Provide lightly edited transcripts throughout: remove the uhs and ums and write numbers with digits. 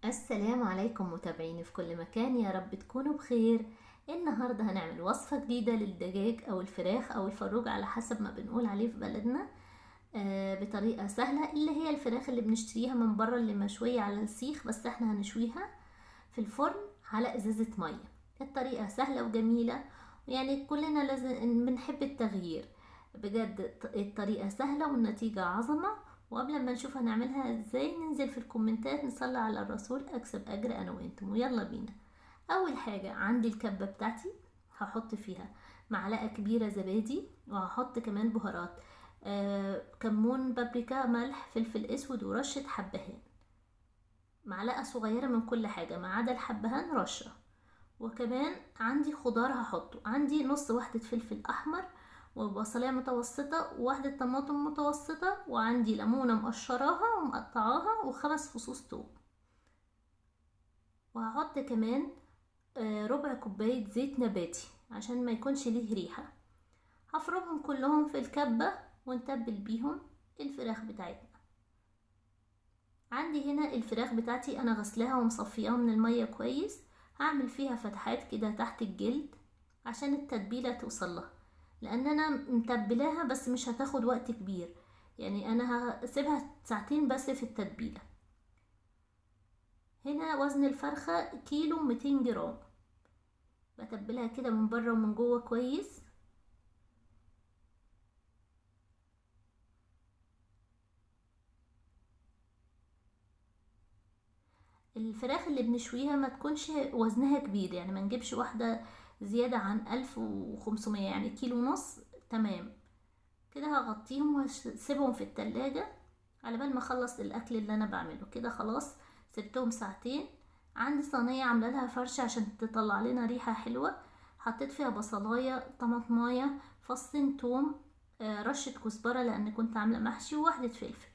السلام عليكم متابعيني في كل مكان، يا رب تكونوا بخير. النهاردة هنعمل وصفة جديدة للدجاج او الفراخ او الفروج على حسب ما بنقول عليه في بلدنا. بطريقة سهلة، اللي هي الفراخ اللي بنشتريها من بره اللي مشوية على السيخ، بس احنا هنشويها في الفرن على ازازة مية. الطريقة سهلة وجميلة، يعني كلنا لازم بنحب التغيير. بجد الطريقة سهلة والنتيجة عظمة. وقبل ما نشوف هنعملها ازاي، ننزل في الكومنتات نصلي على الرسول اكسب اجر انا وانتم، ويلا بينا. اول حاجة عندي الكبة بتاعتي، هحط فيها معلقة كبيرة زبادي، وهحط كمان بهارات، كمون، بابريكا، ملح، فلفل اسود، ورشة حبهان. معلقة صغيرة من كل حاجة ما عدا الحبهان رشة. وكمان عندي خضار هحطه، عندي نص واحدة فلفل احمر، وبصلية متوسطة، وواحدة طماطم متوسطة، وعندي ليمونة مقشراها ومقطعاها، وخمس فصوص توم. وهحط كمان ربع كوباية زيت نباتي عشان ما يكونش ليه ريحة. هفرمهم كلهم في الكبة ونتبل بيهم الفراخ بتاعتنا. عندي هنا الفراخ بتاعتي انا غسلاها ومصفياها من المية كويس. هعمل فيها فتحات كده تحت الجلد عشان التتبيلة توصلها، لان انا متبلاها بس مش هتاخد وقت كبير، يعني انا هسيبها ساعتين بس في التتبيلة. هنا وزن الفرخة كيلو 200 جرام. بتبلها كده من بره ومن جوه كويس. الفراخ اللي بنشويها ما تكونش وزنها كبير، يعني ما نجيبش واحدة زيادة عن 1500، يعني كيلو ونص. تمام كده. هغطيهم واسيبهم في التلاجة على بال ما اخلص الاكل اللي انا بعمله. كده خلاص سبتهم ساعتين. عندي صينية عاملة لها فرش عشان تطلع لنا ريحة حلوة. حطيت فيها بصلاية، طماطماية، فصين توم، رشة كزبرة لان كنت عاملة محشي، وواحدة فلفل.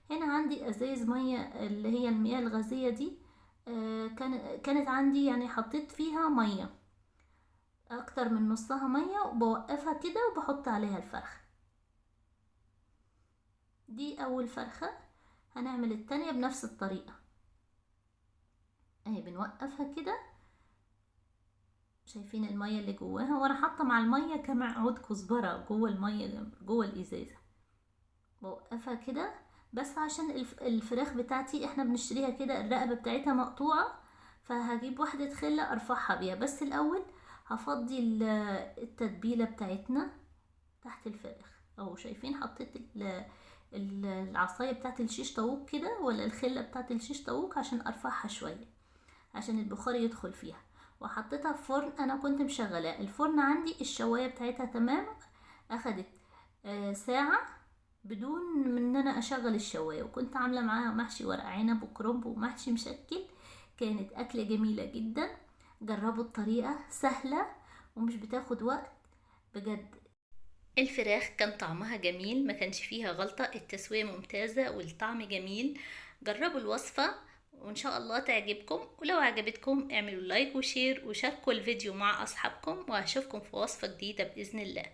هنا عندي ازايز مية اللي هي المياه الغازية دي. كانت عندي، يعني حطيت فيها مية اكتر من نصها مية، وبوقفها كده وبحط عليها الفرخ. دي اول فرخة. هنعمل التانية بنفس الطريقة. اهي بنوقفها كده. شايفين المية اللي جواها، وانا حاطة مع المية كمان عود كزبرة جوه المية جوه الازازة. بوقفها كده بس عشان الفراخ بتاعتي احنا بنشتريها كده الرقبة بتاعتها مقطوعة، فهجيب واحدة خلة ارفعها بيها. بس الاول هفضي التتبيلة بتاعتنا تحت الفراخ. اهو شايفين حطيت العصاية بتاعت الشيش طاووق كده، ولا الخلة بتاعت الشيش طاووق، عشان ارفعها شوية عشان البخار يدخل فيها. وحطيتها في فرن، انا كنت مشغلاه الفرن عندي، الشواية بتاعتها تمام. اخدت ساعة بدون من ان انا اشغل الشواية، وكنت عاملة معاها محشي ورق عنب وكرنب ومحشي مشكل. كانت اكلة جميلة جدا. جربوا الطريقة سهلة ومش بتاخد وقت بجد. الفراخ كان طعمها جميل، ما كانش فيها غلطة، التسوية ممتازة والطعم جميل. جربوا الوصفة وإن شاء الله تعجبكم، ولو عجبتكم اعملوا لايك وشير وشاركوا الفيديو مع أصحابكم، وهشوفكم في وصفة جديدة بإذن الله.